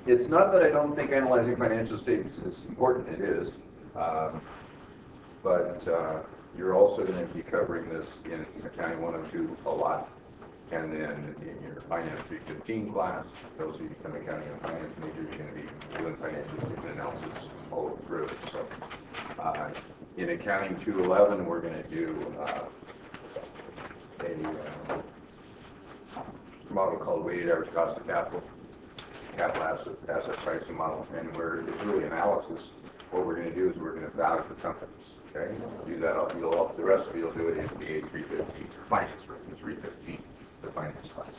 It's not that I don't think analyzing financial statements is important, it is. But you're also going to be covering this in Accounting 102 a lot. And then in your Finance 315 class, those of you become accounting and finance majors, you're going to be doing financial statement analysis all through. So in Accounting 211, we're going to do a model called weighted average cost of capital asset pricing model, and where it's really analysis. What we're going to do is we're going to value the companies. Okay, do that. The rest of you will do it in the A315 finance room, the 315, the finance class.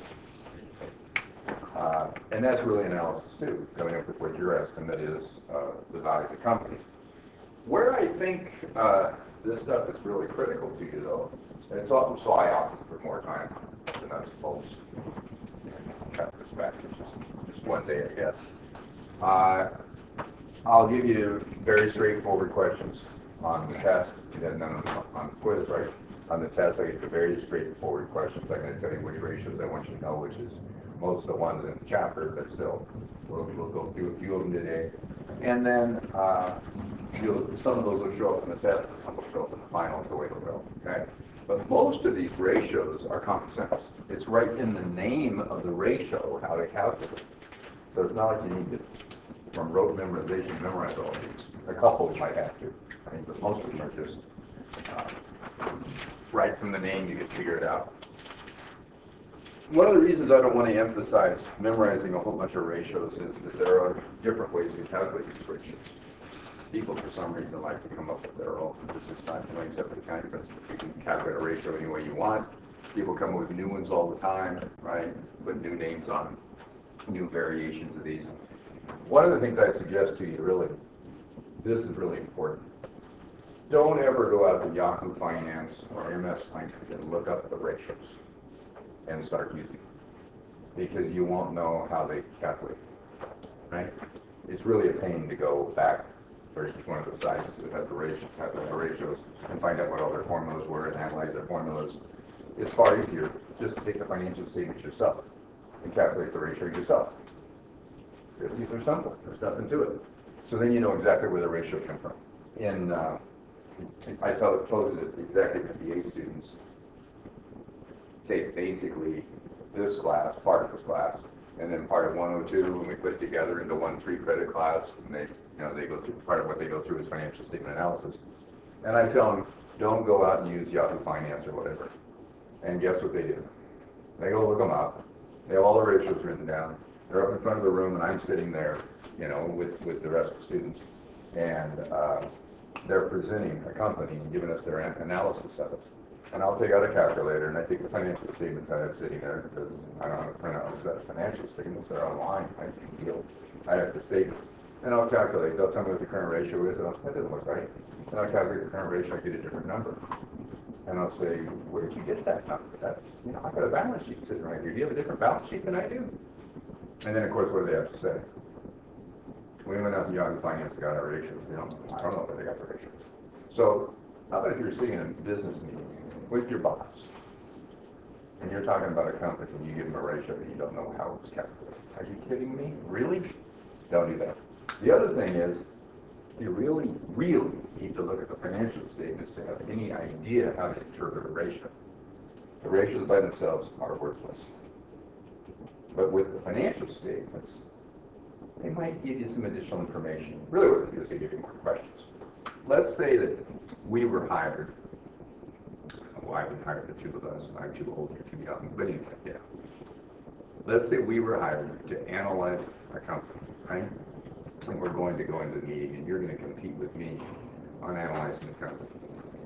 And that's really analysis too, coming up with what your estimate is, the value of the company. Where I think this stuff is really critical to you, though, and it's often so I ask for more time than I'm supposed to. Cut this back to just one day, I guess. I'll give you very straightforward questions on the test, and then on the quiz, right? On the test, I get the very straightforward questions. I'm going to tell you which ratios I want you to know, which is most of the ones in the chapter, but still, we'll go through a few of them today. And then some of those will show up in the test, and some will show up in the final, the way it'll go, okay? But most of these ratios are common sense. It's right in the name of the ratio how to calculate. So it's not like you need to, from rote memorization, memorize all these. A couple might have to, right? But most of them are just right from the name, you can figure it out. One of the reasons I don't want to emphasize memorizing a whole bunch of ratios is that there are different ways to calculate these ratios. People, for some reason, like to come up with their own. This is not doing except for the accounting principles. You can calculate a ratio any way you want. People come up with new ones all the time, right? Put new names on new variations of these. One of the things I suggest to you, really, this is really important. Don't ever go out to Yahoo Finance or MS Finance and look up the ratios and start using them, because you won't know how they calculate, right? It's really a pain to go back for each one of the sites that have the ratios and find out what all their formulas were and analyze their formulas. It's far easier just to take the financial statements yourself and calculate the ratio yourself. These are simple. There's nothing to it. So then you know exactly where the ratio came from. I told you that the executive MBA students take basically this class, part of this class, and then part of 102, and we put it together into one 3-credit class, and they go through, part of what they go through is financial statement analysis. And I tell them, don't go out and use Yahoo Finance or whatever. And guess what they do? They go look them up. They have all the ratios written down. They're up in front of the room, and I'm sitting there, with the rest of the students, and they're presenting a company and giving us their analysis of it. And I'll take out a calculator, and I take the financial statements I have sitting there, because I don't have to print out a set of financial statements. They're online. I have the statements. And I'll calculate. They'll tell me what the current ratio is, and that doesn't look right. And I'll calculate the current ratio. I get a different number. And I'll say, where did you get that number? That's, I've got a balance sheet sitting right here. Do you have a different balance sheet than I do? And then, of course, what do they have to say? We went out to Yahoo Finance and got our ratios. I don't know where they got the ratios. So, how about if you're sitting in a business meeting with your boss, and you're talking about a company, and you give them a ratio and you don't know how it's calculated? Are you kidding me? Really? Don't do that. The other thing is, you really, really need to look at the financial statements to have any idea how to interpret a ratio. The ratios by themselves are worthless. But with the financial statements, they might give you some additional information. Really what they do is they give you more questions. Let's say that we were hired. Well, I would hire the two of us. I'm too old to be young, but anyway, yeah. Let's say we were hired to analyze a company, right? And we're going to go into the meeting, and you're going to compete with me on analyzing the company.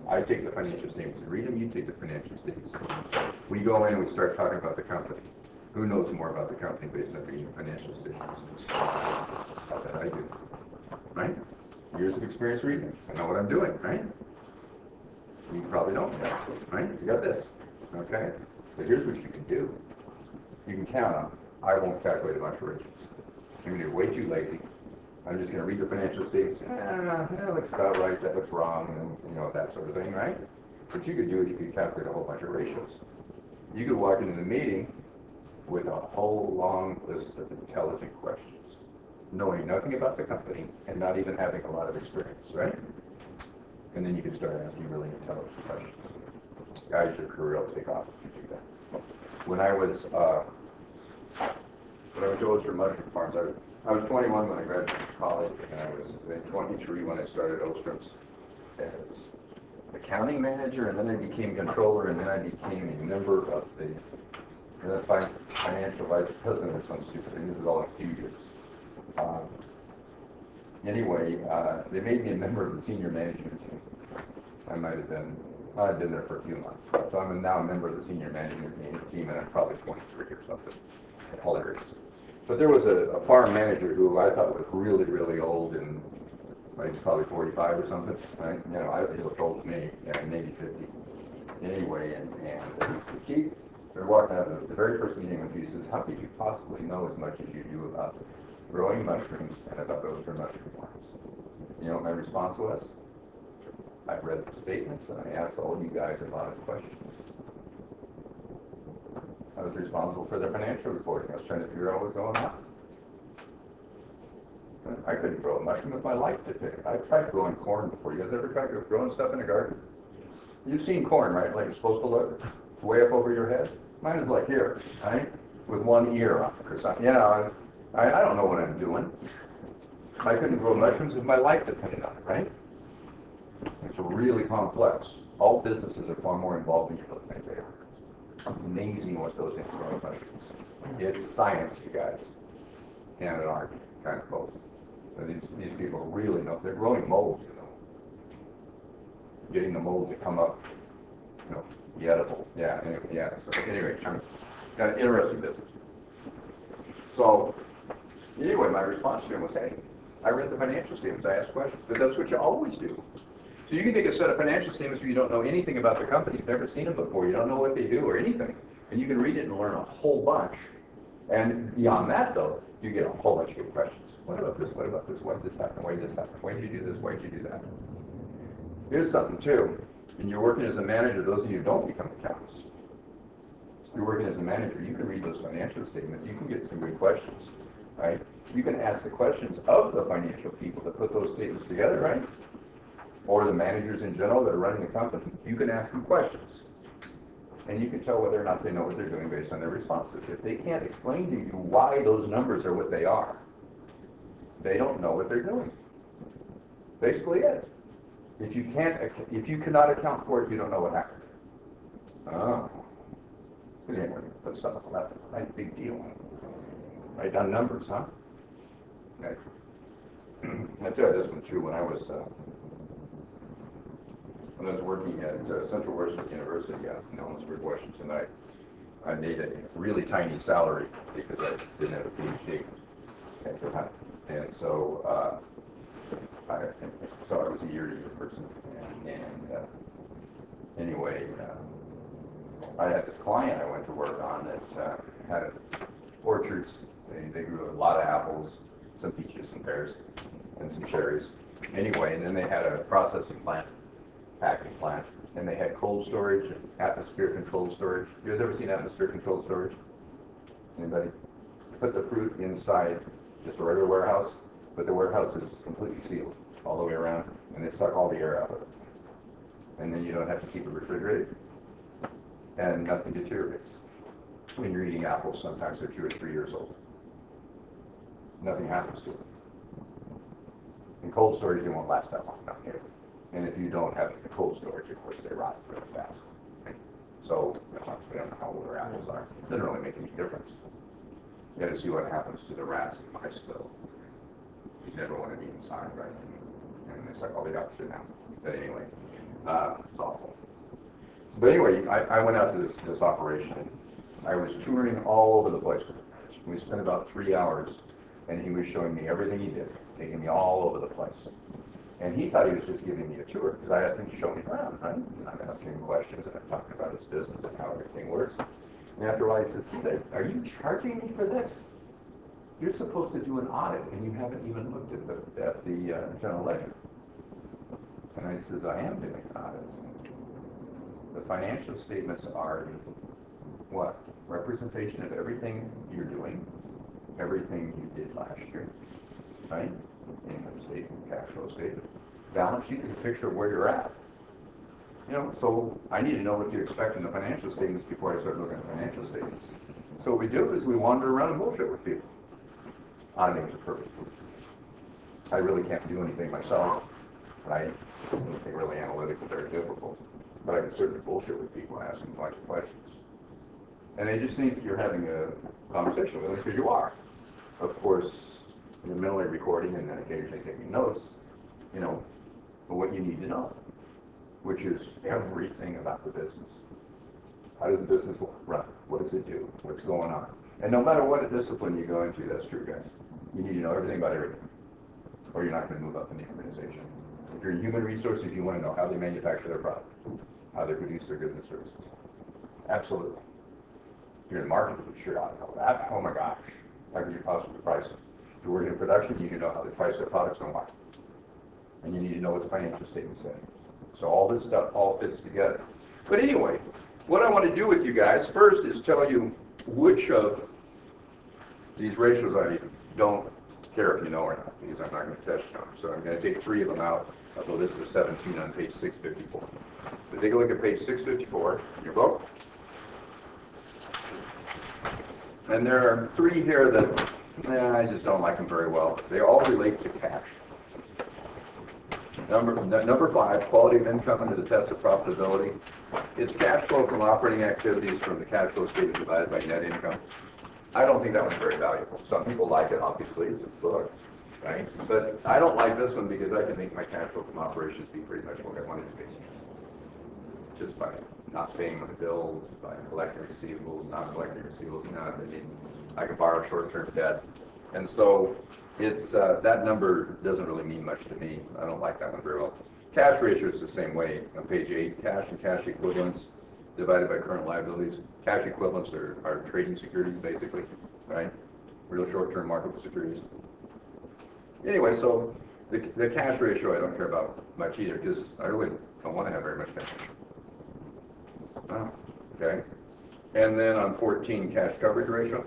I take the financial statements and read them. You take the financial statements. We go in and we start talking about the company. Who knows more about the company based on reading the financial statements? That I do, right? Years of experience reading. I know what I'm doing, right? You probably don't, right? You got this, okay? But here's what you can do. You can count on. I won't calculate a bunch of ratios. I'm going to be way too lazy. I'm just going to read the financial statements. That looks about right. That looks wrong, and that sort of thing, right? What you could do is you could calculate a whole bunch of ratios. You could walk into the meeting with a whole long list of intelligent questions. knowing nothing about the company and not even having a lot of experience, right? And then you can start asking really intelligent questions. Guys, your career will take off if you do that. When I was to Oyster Mushroom Farms, I was 21 when I graduated college, and I was 23 when I started Ostrom's as accounting manager, and then I became controller, and then I became a member of the financial vice president or some stupid thing. This is all in a few years. Anyway, they made me a member of the senior management team. I'd been there for a few months. So I'm now a member of the senior management team, and I'm probably 23 or something. Hilarious. But there was a farm manager who I thought was really, really old, and he's probably 45 or something. Right? You know, he looked old to me, maybe 50. Anyway, and he says, Keith, we're walking out of the very first meeting with you. He says, how could you possibly know as much as you do about growing mushrooms and about oyster mushroom farms? You know what my response was? I read the statements and I asked all you guys a lot of questions. I was responsible for the financial reporting. I was trying to figure out what was going on. I couldn't grow a mushroom with my life to pick. I've tried growing corn before. You guys ever tried growing stuff in a garden? You've seen corn, right? Like it's supposed to look way up over your head. Mine is like here, right? With one ear on it or something. You know, I don't know what I'm doing. I couldn't grow mushrooms if my life depended on it, right? It's really complex. All businesses are far more involved than you really think they are. Amazing what goes into growing mushrooms. It's science, you guys, and an art, kind of both. So these people really know. They're growing mold, you know. Getting the mold to come up, you know, be edible. Yeah, anyway, yeah. So anyway, kind of interesting business. So anyway, my response to him was, hey, I read the financial statements, I asked questions, but that's what you always do. So you can take a set of financial statements where you don't know anything about the company, you've never seen them before, you don't know what they do or anything, and you can read it and learn a whole bunch. And beyond that, though, you get a whole bunch of good questions. What about this? What about this? Why did this happen? Why did this happen? Why did you do this? Why did you do that? Here's something, too. When you're working as a manager, those of you who don't become accountants, you're working as a manager, you can read those financial statements, you can get some good questions, right? You can ask the questions of the financial people that put those statements together, right? Or the managers in general that are running the company. You can ask them questions. And you can tell whether or not they know what they're doing based on their responses. If they can't explain to you why those numbers are what they are, they don't know what they're doing. Basically it. If you cannot account for it, you don't know what happened. Oh. Anyway, put stuff on that. Right, big deal. Write down numbers, huh? Okay. I'll tell you this one too. When I was working at Central Western University in Ellensburg, Washington, I made a really tiny salary because I didn't have a PhD at the time, and so I was a year-to-year person. And anyway, I had this client I went to work on that had orchards. They grew a lot of apples, some peaches, some pears, and some cherries. Anyway, and then they had a processing plant, packing plant, and they had cold storage and atmosphere-controlled storage. You guys ever seen atmosphere-controlled storage? Anybody? Put the fruit inside just a regular warehouse, but the warehouse is completely sealed all the way around, and they suck all the air out of it. And then you don't have to keep it refrigerated, and nothing deteriorates. When you're eating apples, sometimes they're 2 or 3 years old. Nothing happens to them. In cold storage, they won't last that long down here. And if you don't have the cold storage, of course, they rot really fast. So, we don't know how old their apples are. It doesn't really make any difference. You got to see what happens to the rats and mice, though. You never want to be inside, right? And it's like all the oxygen out. But anyway, it's awful. But anyway, I went out to this operation. I was touring all over the place. We spent about 3 hours, and he was showing me everything he did, taking me all over the place. And he thought he was just giving me a tour, because I asked him to show me around, right? And I'm asking him questions, and I'm talking about his business and how everything works. And after a while, he says, Keith, are you charging me for this? You're supposed to do an audit, and you haven't even looked at the general ledger. And I says, I am doing an audit. The financial statements are what? Representation of everything you're doing, everything you did last year, right? Income statement, cash flow statement. Balance sheet is a picture of where you're at. You know, so I need to know what to expect in the financial statements before I start looking at financial statements. So what we do is we wander around and bullshit with people. Automation's perfect. I really can't do anything myself, right? Anything really analytical, very difficult. But I can certainly bullshit with people and ask them a bunch of questions. And they just think that you're having a conversation with them because you are. Of course, you're mentally recording and then occasionally taking notes, you know, for what you need to know, which is everything about the business. How does the business run? What does it do? What's going on? And no matter what discipline you go into, that's true, guys. You need to know everything about everything, or you're not going to move up in the organization. If you're in human resources, you want to know how they manufacture their product, how they produce their goods and services. Absolutely. If you're in marketing, you sure ought to know that. Oh my gosh, how can you possibly price it? If you're working in production, you need to know how they price their products and why. And you need to know what the financial statement says. So all this stuff all fits together. But anyway, what I want to do with you guys first is tell you which of these ratios I don't care if you know or not, because I'm not going to test you on them. So I'm going to take 3 of them out of the list of 17 on page 654. So take a look at page 654 in your book. And there are 3 here that I just don't like them very well. They all relate to cash. Number 5, quality of income under the test of profitability. It's cash flow from operating activities from the cash flow statement divided by net income. I don't think that one's very valuable. Some people like it, obviously, it's a book, right? But I don't like this one because I can make my cash flow from operations be pretty much what I want it to be. Just by not paying my bills, by collecting receivables, not collecting receivables, I can borrow short-term debt. And so it's that number doesn't really mean much to me. I don't like that one very well. Cash ratio is the same way on page 8. Cash and cash equivalents divided by current liabilities. Cash equivalents are trading securities, basically, right? Real short-term marketable securities. Anyway, so the cash ratio I don't care about much either, because I really don't want to have very much cash. Oh, okay. And then on 14, cash coverage ratio.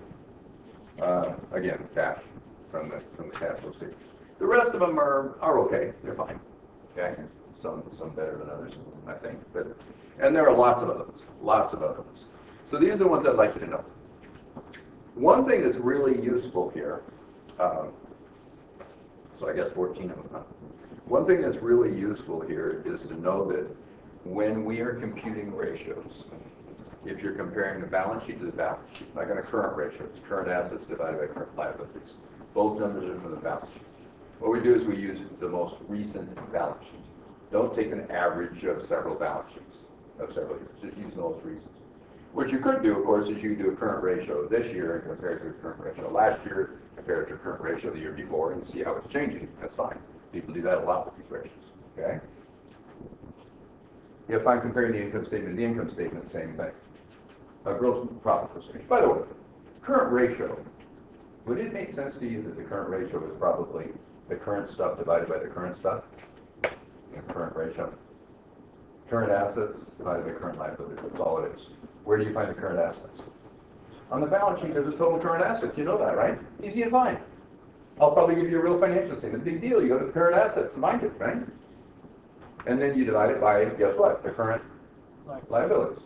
Again, cash from the cash flow statement. The rest of them are okay. They're fine. Okay. Some better than others, I think. And there are lots of other ones. So these are the ones I'd like you to know. One thing that's really useful here, so I guess 14 of them, huh? One thing that's really useful here is to know that when we are computing ratios, if you're comparing the balance sheet to the balance sheet, like on a current ratio, it's current assets divided by current liabilities. Both numbers are from the balance sheet. What we do is we use the most recent balance sheet. Don't take an average of several balance sheets of several years. Just use the most recent. What you could do, of course, is you could do a current ratio this year and compare it to a current ratio last year, compare it to a current ratio the year before, and see how it's changing. That's fine. People do that a lot with these ratios. Okay? If I'm comparing the income statement to the income statement, same thing. Gross profit percentage. By the way, current ratio. Would it make sense to you that the current ratio is probably the current stuff divided by the current stuff? Current ratio. Current assets divided by current liabilities. That's all it is. Where do you find the current assets? On the balance sheet, there's a total current assets. You know that, right? Easy to find. I'll probably give you a real financial statement. Big deal. You go to the current assets and find it, right? And then you divide it by, guess what? The current liabilities.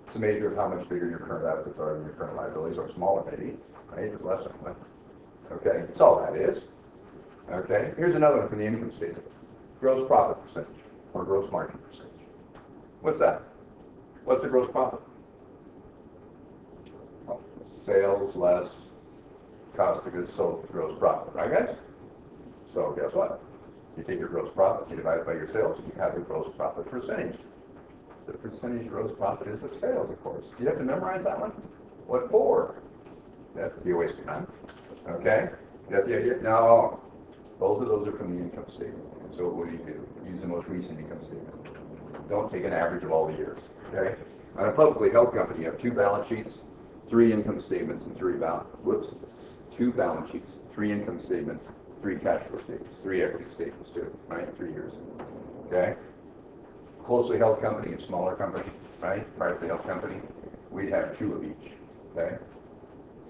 It's a measure of how much bigger your current assets are than your current liabilities, or smaller maybe, right? It's less than one. Okay, that's all that is. Okay, here's another one from the income statement. Gross profit percentage, or gross margin percentage. What's that? What's the gross profit? Well, sales less cost of goods sold, gross profit, right guys? So guess what? You take your gross profit, you divide it by your sales, and you have your gross profit percentage. The percentage gross profit is of sales, of course. Do you have to memorize that one? What for? That would be a waste of time. Okay? You got the idea? Now, both of those are from the income statement. So what do? Use the most recent income statement. Don't take an average of all the years. Okay? On a publicly held company, you have 2 balance sheets, 3 income statements, and 2 balance sheets, 3 income statements, 3 cash flow statements, 3 equity statements too, right? 3 years. Okay? Closely held company and smaller company, right? Privately held company, we'd have 2 of each. Okay?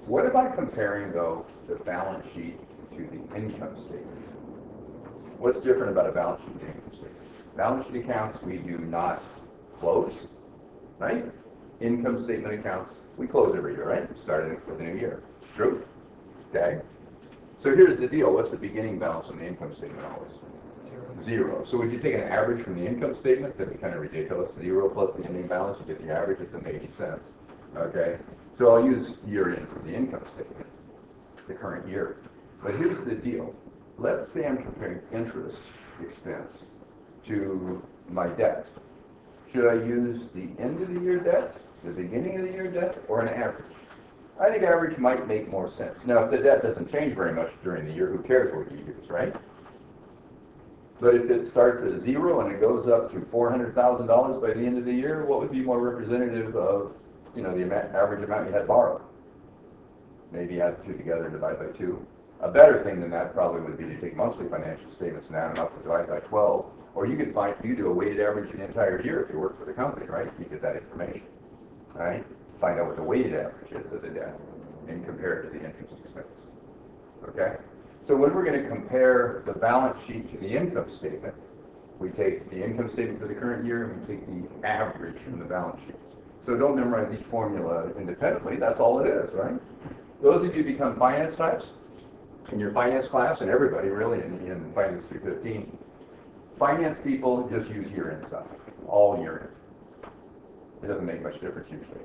What about comparing, though, the balance sheet to the income statement? What's different about a balance sheet and income statement? Balance sheet accounts we do not close, right? Income statement accounts we close every year, right? Starting with the new year. True? Okay. So here's the deal. What's the beginning balance on the income statement always? Zero. So would you take an average from the income statement? That'd be kind of ridiculous. 0 plus the ending balance, you get the average at them 80 cents. Okay? So I'll use year in for the income statement, the current year. But here's the deal. Let's say I'm comparing interest expense to my debt. Should I use the end of the year debt, the beginning of the year debt, or an average? I think average might make more sense. Now, if the debt doesn't change very much during the year, who cares what you use, right? But if it starts at 0 and it goes up to $400,000 by the end of the year, what would be more representative of, the average amount you had borrowed? Maybe add the two together and divide by 2. A better thing than that probably would be to take monthly financial statements and add them up and divide by 12. Or you could do a weighted average for the entire year if you work for the company, right? You get that information, right? Find out what the weighted average is of the debt and compare it to the interest expense. Okay? So when we're going to compare the balance sheet to the income statement, we take the income statement for the current year and we take the average from the balance sheet. So don't memorize each formula independently. That's all it is, right? Those of you who become finance types in your finance class, and everybody really in Finance 315, finance people just use year-end stuff, all year-end. It doesn't make much difference usually.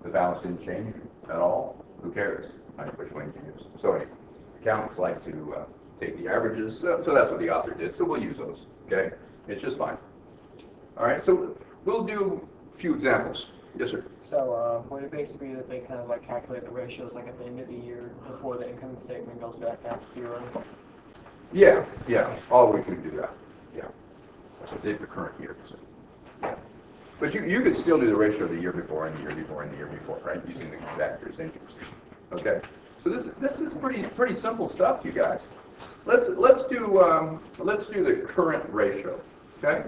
The balance didn't change at all. Who cares? Which one you use. So anyway, accountants like to take the averages, so that's what the author did. So we'll use those. Okay, it's just fine. All right, so we'll do a few examples. Yes, sir. So would it basically be that they kind of like calculate the ratios like at the end of the year before the income statement goes back down to 0? Yeah. All we can do that. Yeah. So take the current year. So, yeah. But you could still do the ratio of the year before and the year before and the year before, right? Using the factors interest. Okay. So this is pretty simple stuff, you guys. Let's do the current ratio. Okay.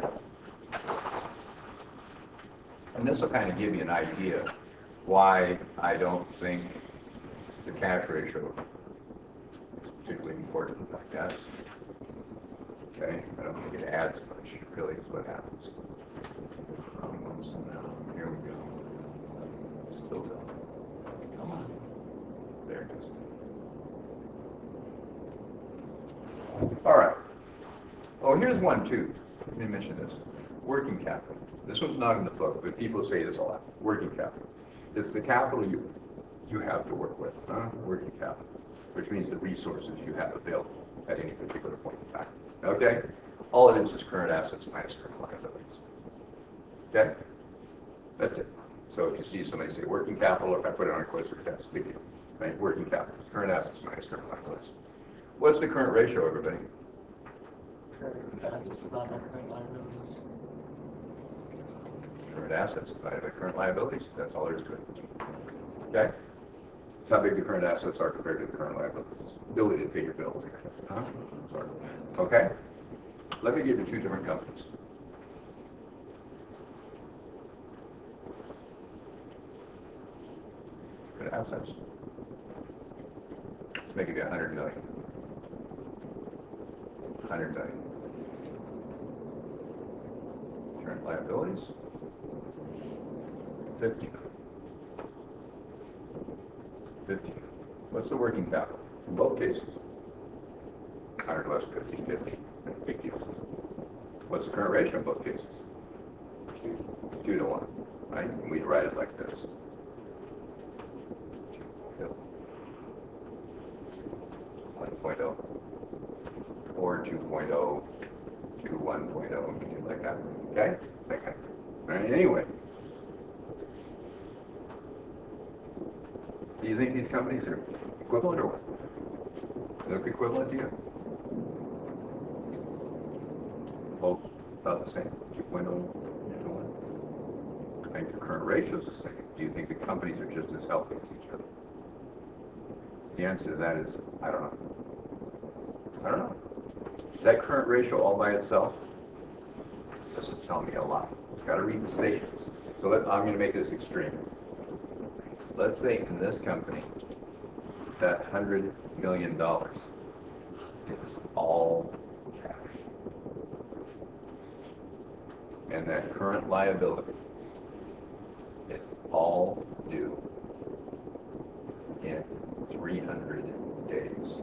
And this will kind of give you an idea why I don't think the cash ratio is particularly important, I guess. Okay, I don't think it adds much, really, is what happens. So now, here we go. Still don't. Come on. There it goes. All right. Oh, here's one, too. Let me mention this. Working capital. This one's not in the book, but people say this a lot. Working capital. It's the capital you have to work with. Working capital, which means the resources you have available at any particular point in time. Okay? All it is current assets minus current liabilities. Okay? That's it. So if you see somebody say working capital, or if I put it on a quiz or test, big deal. Right? Working capital. Current assets minus current liabilities. What's the current ratio, everybody? Current assets divided by current liabilities. Current assets divided by current liabilities. That's all there is to it. Okay? That's how big the current assets are compared to the current liabilities. Ability to pay your bills. Huh? Sorry. Okay? Let me give you two different companies. Current assets. Let's make it be 100 million. 100 million. Current liabilities. 50. 50. What's the working capital? In both cases. 100 less 50, 50. Big deal. What's the current ratio in both cases? 2 to 1. Right? And we'd write it like this. 1.0 or 2.0 to 1.0, something like that. Okay? Okay. All right, anyway. Do you think these companies are equivalent or what? Look equivalent to you? Both about the same, 2.0 to 1. I think the current ratio is the same. Do you think the companies are just as healthy as each other? The answer to that is, I don't know. I don't know. That current ratio all by itself doesn't tell me a lot. You've got to read the statements. So I'm going to make this extreme. let's say in this company, that $100 million is all cash. And that current liability is all due in 300 days.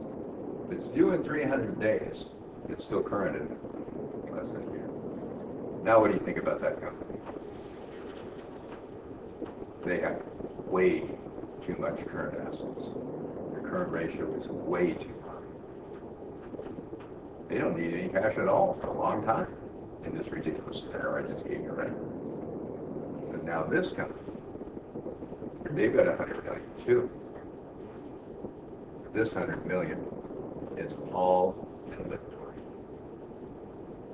If it's due in 300 days, it's still current in less than a year. Now what do you think about that company? They have way too much current assets. Their current ratio is way too high. They don't need any cash at all for a long time in this ridiculous scenario I just gave you, right? But now this company, they've got 100 million too. This 100 million is all inventory.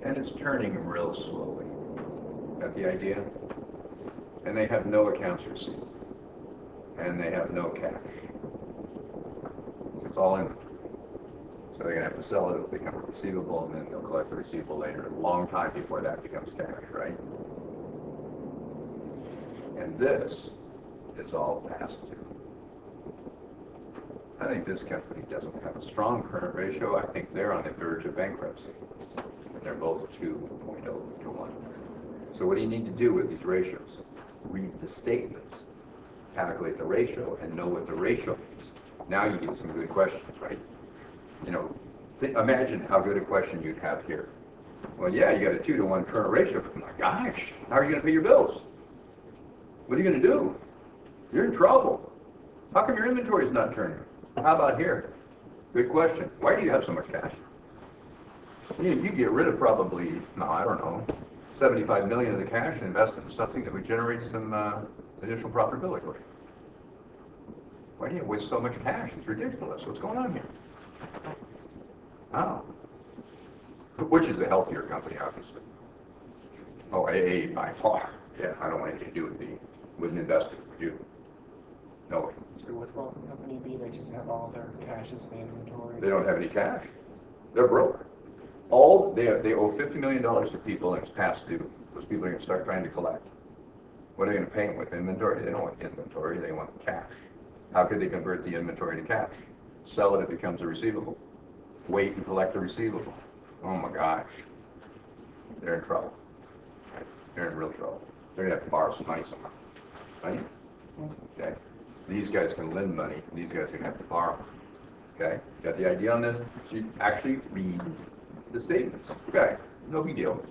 And it's turning real slowly. Got the idea? And they have no accounts receivable. And they have no cash. It's all inventory. So they're going to have to sell it, it'll become a receivable, and then they'll collect the receivable later, a long time before that becomes cash, right? And this is all past due. I think this company doesn't have a strong current ratio. I think they're on the verge of bankruptcy. And they're both 2.0 to 1. So what do you need to do with these ratios? Read the statements, calculate the ratio, and know what the ratio means. Now you get some good questions, right? You know, imagine how good a question you'd have here. Well, yeah, you got a 2 to 1 current ratio. But my gosh, how are you going to pay your bills? What are you going to do? You're in trouble. How come your inventory is not turning? How about here? Good question. Why do you have so much cash? You get rid of probably, no, I don't know, 75 million of the cash and invest in something that would generate some additional profitability for you. Why do you waste so much cash? It's ridiculous. What's going on here? Oh. Which is a healthier company, obviously. Oh, AA by far. Yeah, I don't want anything to do with me. Wouldn't invest in it, would you? No way. So what's wrong with company B? They just have all their cash as an inventory. They don't have any cash. They're broke. They owe $50 million to people, and it's past due. Those people are going to start trying to collect. What are they going to pay them with? Inventory? They don't want inventory. They want cash. How could they convert the inventory to cash? Sell it, it becomes a receivable. Wait and collect the receivable. Oh my gosh. They're in trouble. They're in real trouble. They're going to have to borrow some money somehow. Right? Okay. These guys can lend money. These guys are going to have to borrow. Okay? Got the idea on this? So you actually read the statements. Okay. No big deal.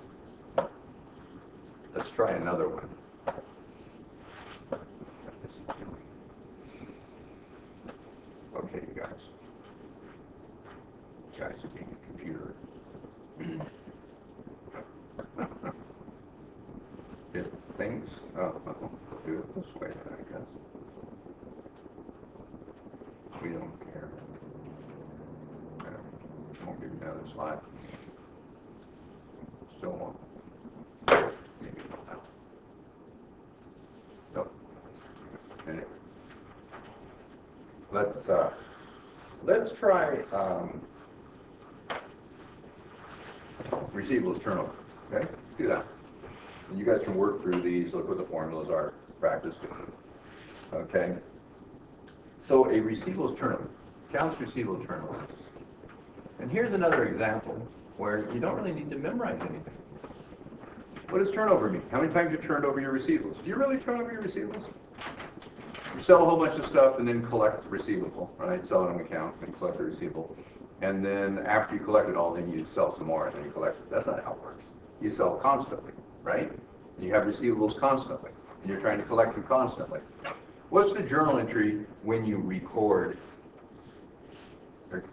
Let's try another one. Okay, you guys. You guys are being a computer. If things, we'll do it this way, I guess. We don't care. Won't give you another slide. Still won't. Maybe now. Nope. Anyway. Let's try receivables turnover. Okay, do that. And you guys can work through these. Look what the formulas are. Practice doing them. Okay. So a receivables turnover, accounts receivable turnover. And here's another example where you don't really need to memorize anything. What does turnover mean? How many times you turned over your receivables? Do you really turn over your receivables? You sell a whole bunch of stuff and then collect the receivable, right? Sell it on an account and collect the receivable. And then after you collect it all, then you sell some more and then you collect it. That's not how it works. You sell constantly, right? You have receivables constantly. And you're trying to collect them constantly. What's the journal entry when you record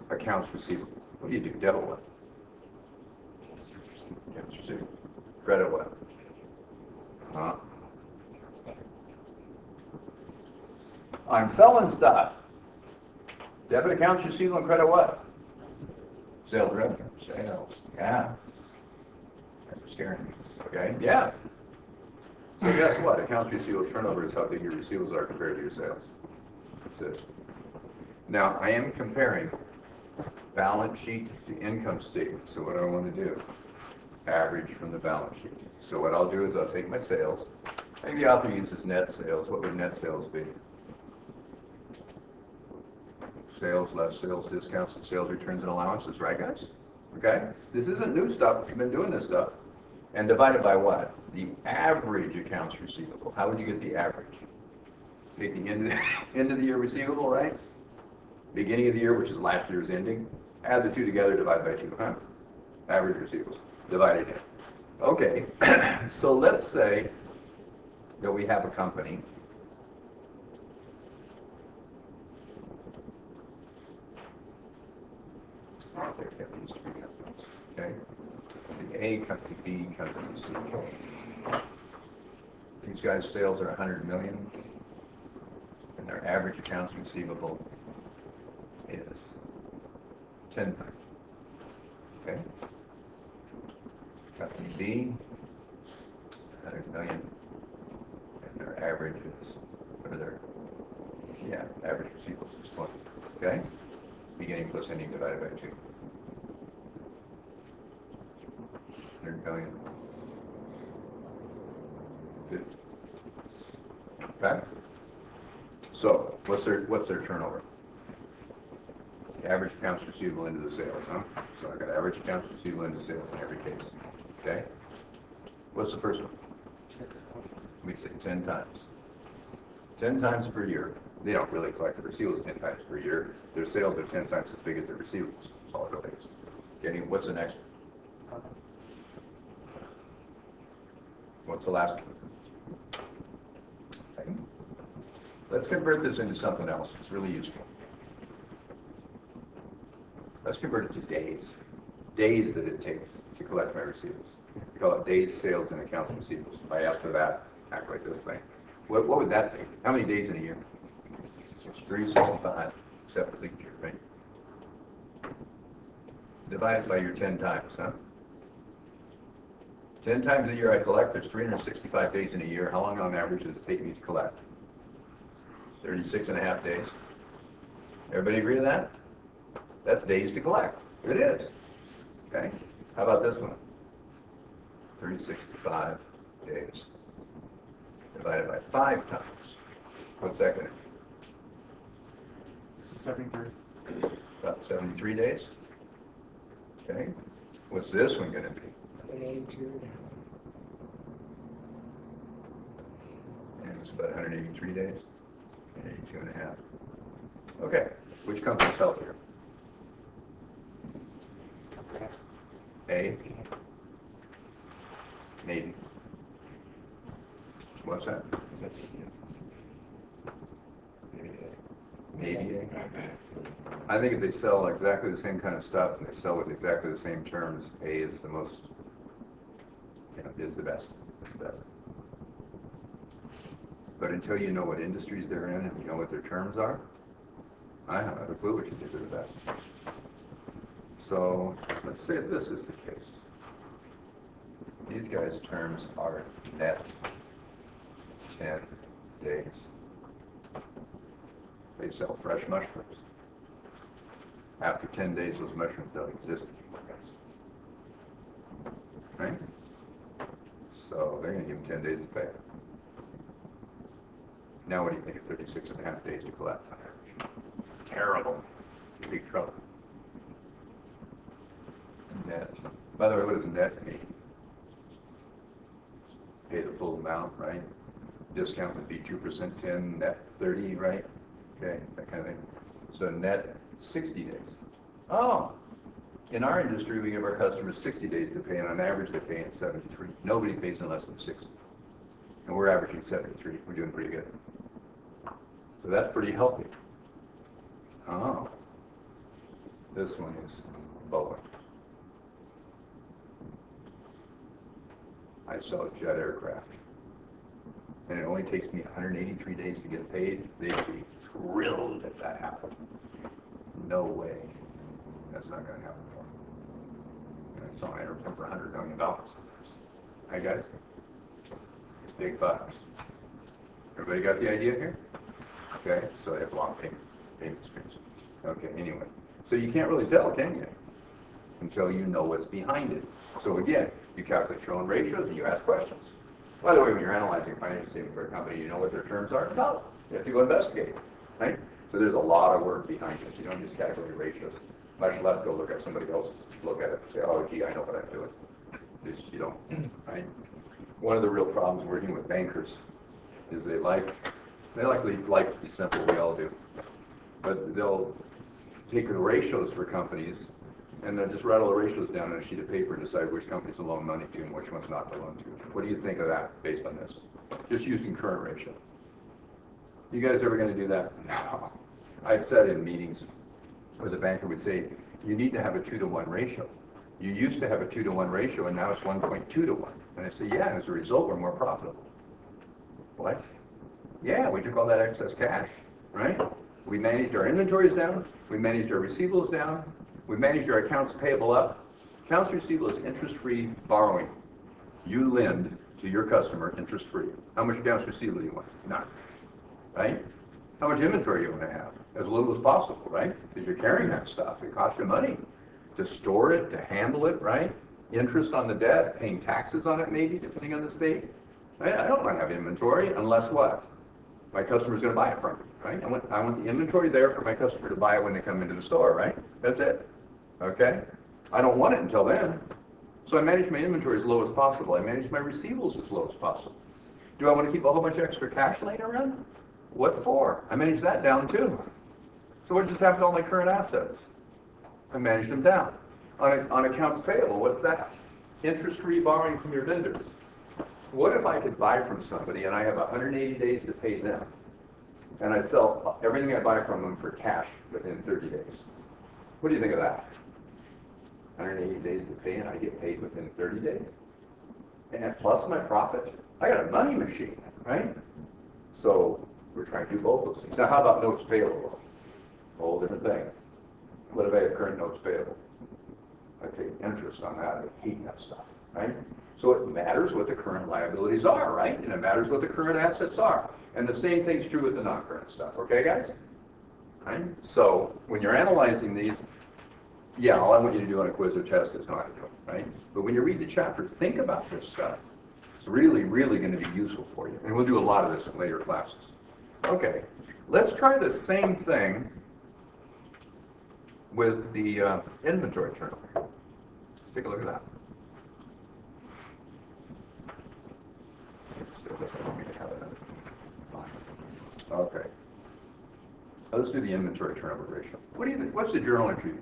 accounts receivable? What do? Debit what? Accounts receivable. Credit what? I'm selling stuff. Debit accounts receivable and credit what? Sales revenue. Sales. Yeah. That's scaring me. Okay. Yeah. So guess what? Accounts receivable turnover is how big your receivables are compared to your sales. That's it. Now I am comparing balance sheet to income statement. So what do I want to do? Average from the balance sheet. So what I'll do is I'll take my sales. I think the author uses net sales. What would net sales be? sales less sales discounts and sales returns and allowances, right guys? Okay? This isn't new stuff, you've been doing this stuff. And divided by what? The average accounts receivable. How would you get the average? Take the end of the year receivable, right? Beginning of the year, which is last year's ending. Add the two together, divide by 2, huh? Average receivables, divided in. Okay, so let's say that we have a company. Let's say we have these three companies, okay? The A company, B company, C company. These guys' sales are 100 million, and their average accounts receivable is 10 million. Okay? Company B, 100 million, and their average is, what are their, average receivables is 20. Okay? Beginning plus ending divided by 2. 100 million, 50. Okay? So, what's their turnover? Average accounts receivable into the sales, huh? So I got average accounts receivable into sales in every case. Okay? What's the first one? We say 10 times. 10 times per year. They don't really collect the receivables 10 times per year. Their sales are 10 times as big as their receivables. That's all it really is. Okay, what's the next one? What's the last one? Okay. Let's convert this into something else. It's really useful. Let's convert it to days. Days that it takes to collect my receivables. We call it days sales and accounts receivables. If I ask for that, act like this thing. What would that take? How many days in a year? 365, except for leap year, right? Divided by your 10 times, huh? 10 times a year I collect, there's 365 days in a year. How long on average does it take me to collect? 36 and a half days. Everybody agree with that? That's days to collect. It is. Okay? How about this one? 365 days divided by 5 times. What's that going to be? 73. About 73 days. Okay? What's this one going to be? 82. And it's about 183 days. 82 and a half. Okay. Which company's healthier? A? Maybe. What's that? Maybe. I think if they sell exactly the same kind of stuff and they sell with exactly the same terms, A is the most, is the best. It's the best. But until you know what industries they're in and you know what their terms are, I don't have a clue which you think are the best. So let's say this is the case. These guys' terms are net 10 days. They sell fresh mushrooms. After 10 days, those mushrooms don't exist anymore, guys. Right? So they're going to give them 10 days to pay. Now what do you think of 36 and a half days to collect on average? Terrible. Big trouble. Net. By the way, what does net mean? Pay the full amount, right? Discount would be 2%, 10, net 30, right? Okay, that kind of thing. So net 60 days. Oh, in our industry, we give our customers 60 days to pay, and on average, they pay in 73. Nobody pays in less than 60. And we're averaging 73. We're doing pretty good. So that's pretty healthy. Oh, this one is Boeing. I sell jet aircraft, and it only takes me 183 days to get paid. They'd be thrilled if that happened. No way. That's not going to happen for me. And I saw an airplane for $100 million. Hi, guys? Big bucks. Everybody got the idea here? Okay, so they have long payment streams. Okay, anyway. So you can't really tell, can you? Until you know what's behind it. So again, you calculate your own ratios and you ask questions. By the way, when you're analyzing a financial statement for a company, you know what their terms are? No. You have to go investigate, right? So there's a lot of work behind this. You don't just calculate ratios, much less go look at somebody else, look at it and say, oh, gee, I know what I'm doing. Just, you don't, right? One of the real problems working with bankers is they like life to be simple, we all do. But they'll take the ratios for companies and then just rattle the ratios down on a sheet of paper and decide which companies to loan money to and which ones not to loan to. What do you think of that based on this? Just using current ratio. You guys ever going to do that? No. I've said in meetings where the banker would say, you need to have a 2-to-1 ratio. You used to have a 2-to-1 ratio and now it's 1.2 to 1. And I say, yeah, and as a result, we're more profitable. What? Yeah, we took all that excess cash, right? We managed our inventories down, we managed our receivables down, we managed our accounts payable up. Accounts receivable is interest-free borrowing. You lend to your customer interest-free. How much accounts receivable do you want? None, right? How much inventory you want to have? As little as possible, right? Because you're carrying that stuff. It costs you money to store it, to handle it, right? Interest on the debt, paying taxes on it maybe, depending on the state. Right? I don't want to have inventory unless what? My customer's going to buy it from me, right? I want the inventory there for my customer to buy it when they come into the store, right? That's it, okay? I don't want it until then. So I manage my inventory as low as possible. I manage my receivables as low as possible. Do I want to keep a whole bunch of extra cash laying around? What for? I manage that down too. So what just happened to all my current assets? I managed them down. On accounts payable, what's that? Interest-free borrowing from your vendors. What if I could buy from somebody and I have 180 days to pay them, and I sell everything I buy from them for cash within 30 days? What do you think of that? 180 days to pay and I get paid within 30 days? And plus my profit? I got a money machine, right? So we're trying to do both those things. Now how about notes payable? A whole different thing. What if I have current notes payable? I pay interest on that. I hate that stuff, right? So it matters what the current liabilities are, right? And it matters what the current assets are. And the same thing's true with the non-current stuff, okay, guys? Right? So when you're analyzing these, yeah, all I want you to do on a quiz or test is know how to do it, right? But when you read the chapter, think about this stuff. It's really, really going to be useful for you. And we'll do a lot of this in later classes. Okay, let's try the same thing with the inventory turnover. Let's take a look at that. Still doesn't want me to have another. Fine. Okay. Let's do the inventory turnover ratio. What do you think? What's the journal entry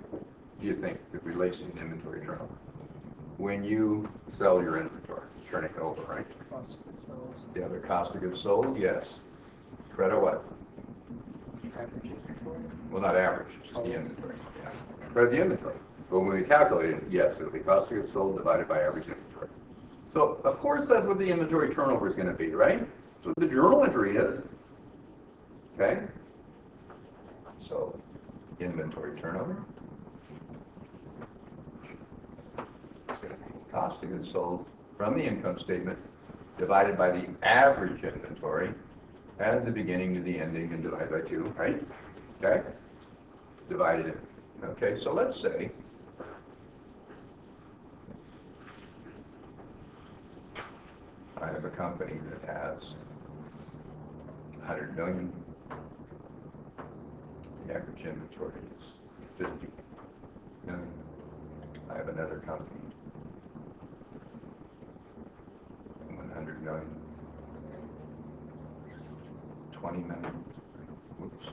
do you think that relates to inventory turnover? When you sell your inventory, turning it over, right? Cost of goods sold. Yeah, the cost of goods sold, yes. Credit what? Average inventory. Well, not average, just the inventory. Yeah. Credit the inventory. But when we calculate it, yes, it'll be cost of goods sold divided by average inventory. So, of course, that's what the inventory turnover is going to be, right? So the journal entry is, okay? So, inventory turnover is going to be cost of goods sold from the income statement divided by the average inventory at the beginning to the ending and divided by 2, right? Okay? Divided it. Okay, so let's say I have a company that has 100 million. The average inventory is 50 million. I have another company, 100 million, 20 million. Whoops.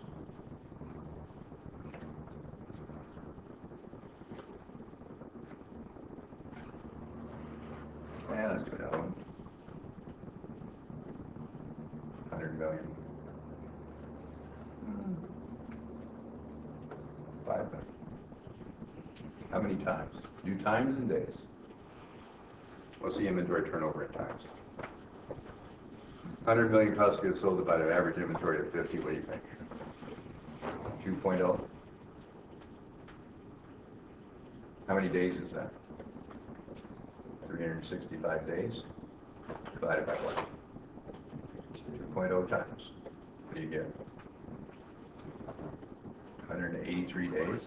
Yeah, let's do another one. 100 million. 5 million. How many times? Do times and days. What's the inventory turnover in times? 100 million cost of goods sold divided average inventory of 50. What do you think? 2.0. How many days is that? 365 days divided by what? 2.0 times. What do you get? 183 days.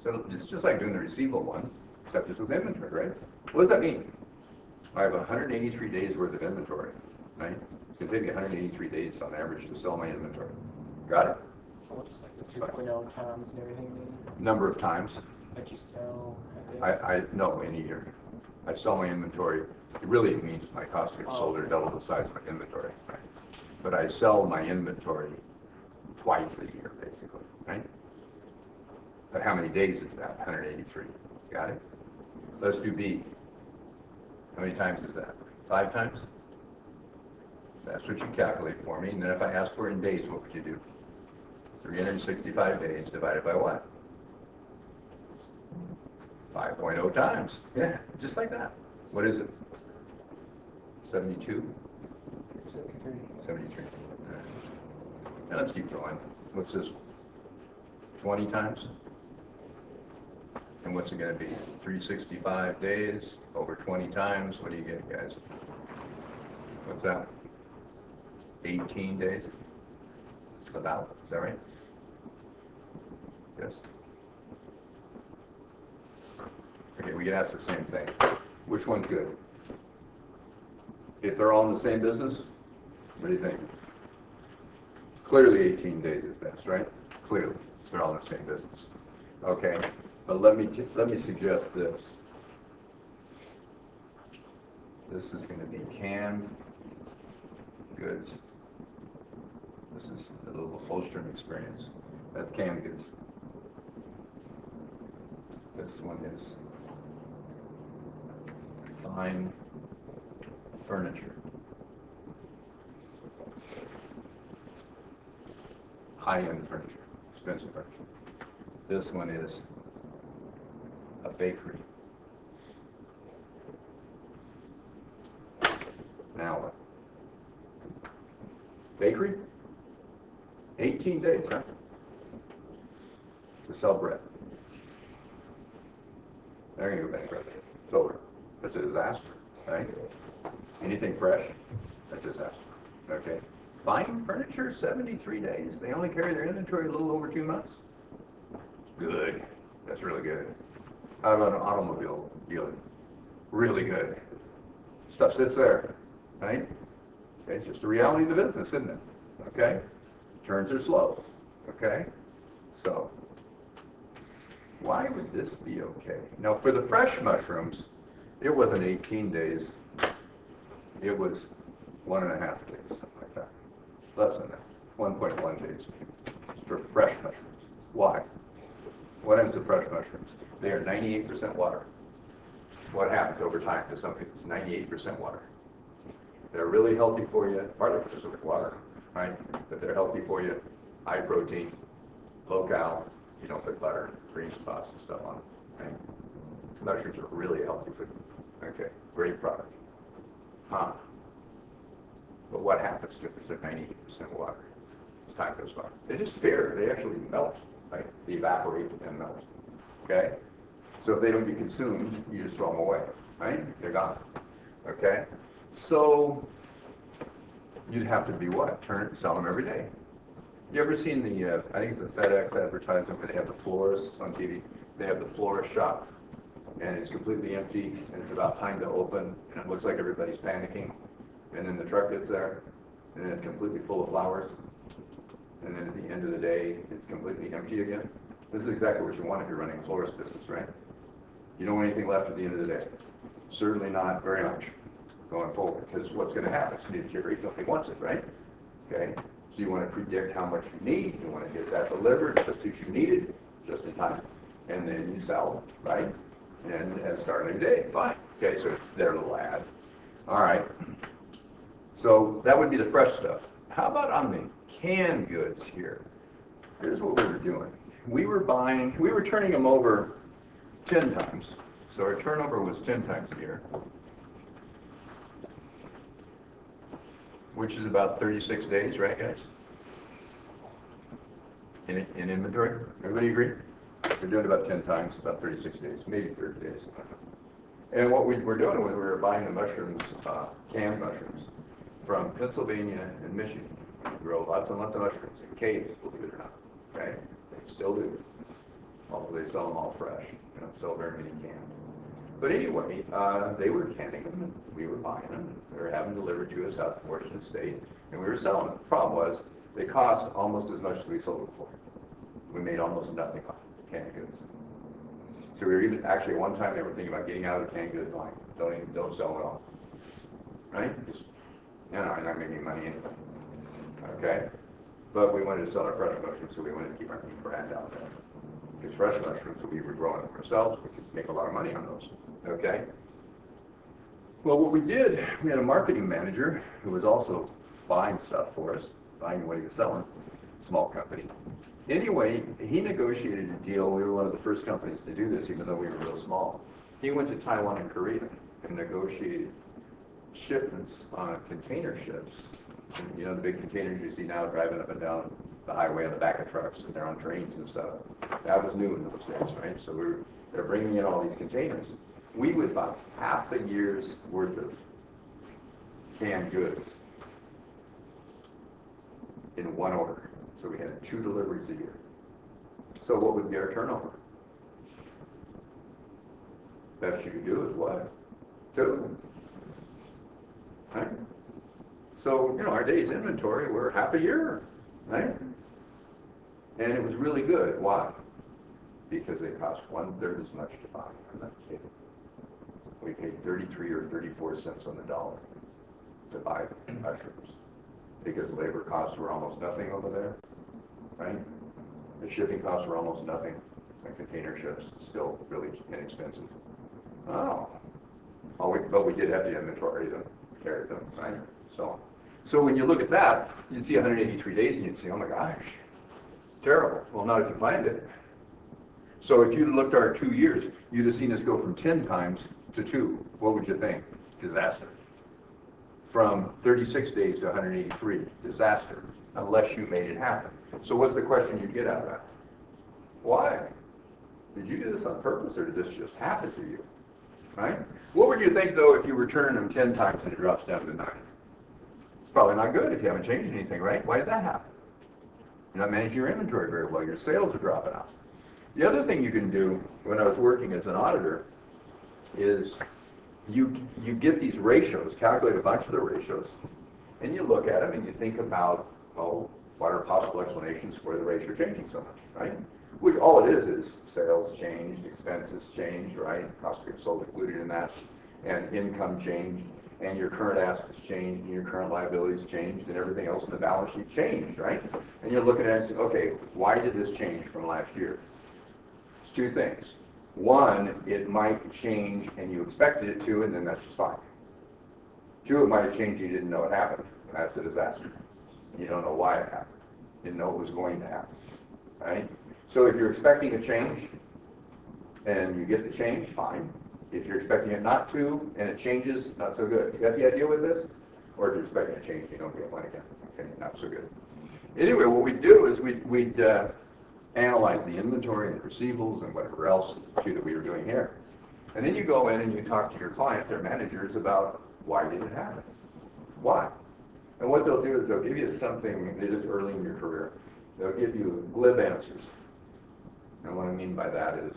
So it's just like doing the receivable one, except it's with inventory, right? What does that mean? I have 183 days worth of inventory, right? It's going to take me 183 days on average to sell my inventory. Got it? Well, just like the 2.0 times and everything Number of times. that you sell. I think. I no, in a year. I sell my inventory. It really means my cost of goods sold are double the size of my inventory, right? But I sell my inventory twice a year, basically, right? But how many days is that? 183. Got it? Let's do B. How many times is that? 5 times? That's what you calculate for me. And then if I ask for it in days, what would you do? 365 days divided by what? 5.0 times. Yeah, just like that. What is it? 72? 73. 73. All right. Now let's keep going. What's this? 20 times? And what's it going to be? 365 days over 20 times. What do you get, guys? What's that? 18 days? About. Is that right? Yes? Okay, we can ask the same thing. Which one's good? If they're all in the same business, what do you think? Clearly 18 days is best, right? Clearly, they're all in the same business. Okay, but let me suggest this. This is going to be canned goods. This is a little Holstrom experience. That's canned goods. This one is fine furniture. High-end furniture, expensive furniture. This one is a bakery. Now what? Bakery? 18 days, huh? To sell bread. They're going to go bankrupt. It's over. That's a disaster, right? Anything fresh? That's a disaster. Okay. Fine furniture, 73 days. They only carry their inventory a little over 2 months. Good. That's really good. How about an automobile dealer? Really good. Stuff sits there, right? Okay, it's just the reality of the business, isn't it? Okay? Turns are slow. Okay? So, why would this be okay? Now, for the fresh mushrooms, it wasn't 18 days. It was 1.5 days, something like that. Less than that. 1.1 days for fresh mushrooms. Why? What happens to fresh mushrooms? They are 98% water. What happens over time to something that's 98% water? They're really healthy for you, partly because of the water, right? But they're healthy for you, high protein, low cal. You don't put butter, green spots and stuff on them, right? Mushrooms are really healthy food. Okay, great product. Huh. But what happens to it? It's at 98% water as time goes by? They disappear. They actually melt, right? They evaporate and melt. Okay? So if they don't get consumed, you just throw them away, right? They're gone. Okay? So you'd have to be what? Sell them every day. You ever seen the, I think it's the FedEx advertisement where they have the florist on TV? They have the florist shop, and it's completely empty, and it's about time to open, and it looks like everybody's panicking. And then the truck gets there, and then it's completely full of flowers. And then at the end of the day, it's completely empty again. This is exactly what you want if you're running a florist business, right? You don't want anything left at the end of the day. Certainly not very much going forward, because what's going to happen? You need to carry something wants it, right? Okay? So you want to predict how much you need. You want to get that delivered just as you need it, just in time. And then you sell, right? And start a new day. Fine. Okay, so their little ad. All right. So that would be the fresh stuff. How about on the canned goods here? Here's what we were doing. We were turning them over 10 times. So our turnover was 10 times a year, which is about 36 days, right, guys? In inventory? Everybody agree? We're doing about 10 times, about 36 days, maybe 30 days. And what we were doing was we were buying the mushrooms, canned mushrooms, from Pennsylvania and Michigan. We grow lots and lots of mushrooms in caves, believe it or not. Okay? They still do. Although they sell them all fresh. They don't sell very many canned. But anyway, they were canning them, and we were buying them. They were having them delivered to us out of Washington State, and we were selling them. The problem was, They cost almost as much as we sold them for. We made almost nothing on canned goods. So we were even, actually one time they were thinking about getting out of the canned goods line. Don't sell it all. Right? Just, you're not making money anyway. Okay? But we wanted to sell our fresh mushrooms, so we wanted to keep our brand out there. Because fresh mushrooms, we were growing them ourselves, we could make a lot of money on those. Okay? Well, what we did, we had a marketing manager who was also buying stuff for us, buying away to selling, small company. Anyway, he negotiated a deal. We were one of the first companies to do this, even though we were real small. He went to Taiwan and Korea and negotiated shipments on container ships. You know, the big containers you see now driving up and down the highway on the back of trucks, and they're on trains and stuff. That was new in those days, right? So they're bringing in all these containers. We would buy half a year's worth of canned goods in one order. So we had 2 deliveries a year. So what would be our turnover? Best you could do is what? 2. Right? So, you know, our day's inventory were half a year, right? And it was really good. Why? Because they cost 1/3 as much to buy. I'm not kidding. We paid 33 or 34 cents on the dollar to buy mushrooms because labor costs were almost nothing over there, right? The shipping costs were almost nothing. And container ships still really inexpensive. But we did have the inventory to carry them, right? So when you look at that, you see 183 days and you'd say, oh my gosh, terrible. Well, not if you planned it. So if you looked at our 2 years, you'd have seen us go from 10 times to 2. What would you think? Disaster. From 36 days to 183, disaster, unless you made it happen. So what's the question you'd get out of that? Why? Did you do this on purpose, or did this just happen to you? Right? What would you think, though, if you return them 10 times and it drops down to 9? It's probably not good if you haven't changed anything, right? Why did that happen? You're not managing your inventory very well. Your sales are dropping out. The other thing you can do when I was working as an auditor is you get these ratios, calculate a bunch of the ratios, and you look at them and you think about, what are possible explanations for the ratio changing so much, right? Which all it is sales changed, expenses changed, right? Cost of goods sold included in that, and income changed, and your current assets changed, and your current liabilities changed, and everything else in the balance sheet changed, right? And you're looking at it and saying, okay, why did this change from last year? It's 2 things. One, it might change and you expected it to, and then that's just fine. 2, it might have changed and you didn't know it happened, and that's a disaster. You don't know why it happened. You didn't know it was going to happen, right? So if you're expecting a change and you get the change, fine. If you're expecting it not to and it changes, not so good. You got the idea with this? Or if you're expecting a change, you don't get one again. Okay, not so good. Anyway, what we'd do is we'd analyze the inventory and the receivables and whatever else too that we were doing here. And then you go in and you talk to your client, their managers, about why did it happen? Why? And what they'll do is they'll give you something, they're just early in your career, they'll give you glib answers. And what I mean by that is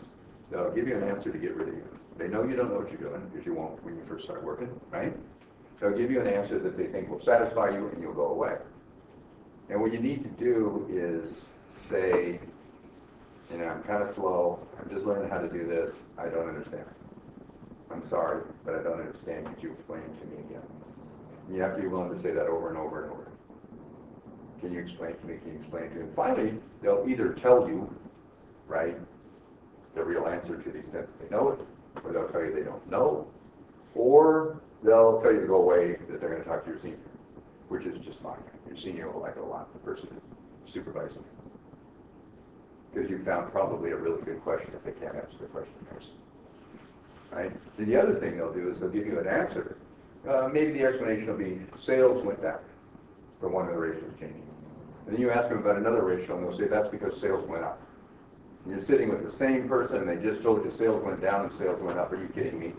they'll give you an answer to get rid of you. They know you don't know what you're doing because you won't when you first start working, right? They'll give you an answer that they think will satisfy you and you'll go away. And what you need to do is say, I'm kind of slow, I'm just learning how to do this, I don't understand. I'm sorry, but I don't understand. Could you explain it to me again? You have to be willing to say that over and over and over. Can you explain it to me? Can you explain it to me? And finally, they'll either tell you, right, the real answer to the extent that they know it, or they'll tell you they don't know, or they'll tell you to go away, that they're going to talk to your senior, which is just fine. Your senior will like it a lot, the person supervising. Because you found probably a really good question if they can't answer the question first. Right? And the other thing they'll do is they'll give you an answer. Maybe the explanation will be sales went down for one of the ratios changing. And then you ask them about another ratio and they'll say that's because sales went up. And you're sitting with the same person and they just told you sales went down and sales went up. Are you kidding me?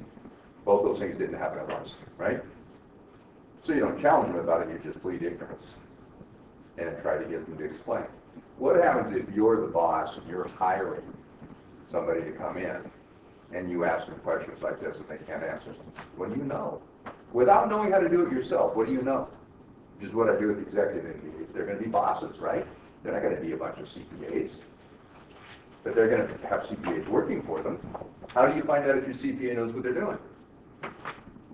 Both those things didn't happen at once, right? So you don't challenge them about it, you just plead ignorance and try to get them to explain. What happens if you're the boss and you're hiring somebody to come in and you ask them questions like this and they can't answer them? What do you know? Without knowing how to do it yourself, what do you know? which is what I do with executive MBAs. They're going to be bosses, right? They're not going to be a bunch of CPAs, but they're going to have CPAs working for them. How do you find out if your CPA knows what they're doing?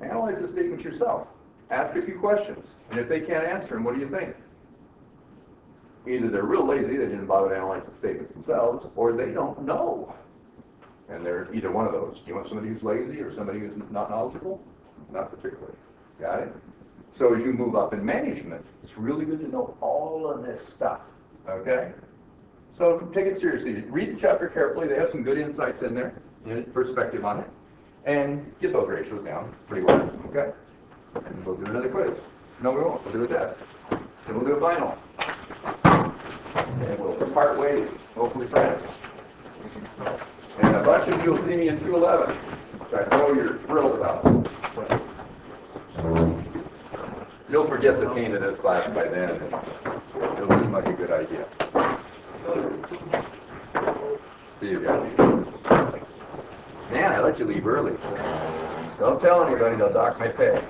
Analyze the statements yourself. Ask a few questions. And if they can't answer them, what do you think? Either they're real lazy, they didn't bother to analyze the statements themselves, or they don't know. And they're either one of those. You want somebody who's lazy or somebody who's not knowledgeable? Not particularly. Got it? So as you move up in management, it's really good to know all of this stuff. Okay? So take it seriously. Read the chapter carefully. They have some good insights in there, perspective on it. And get those ratios down pretty well. Okay? And we'll do another quiz. No, we won't. We'll do a test. Then we'll do a final. And we'll part ways, hopefully Friday. And a bunch of you will see me in 211, which I know you're thrilled about. You'll forget the pain of this class by then, and it'll seem like a good idea. See you guys. Man, I let you leave early. Don't tell anybody, they'll dock my pay.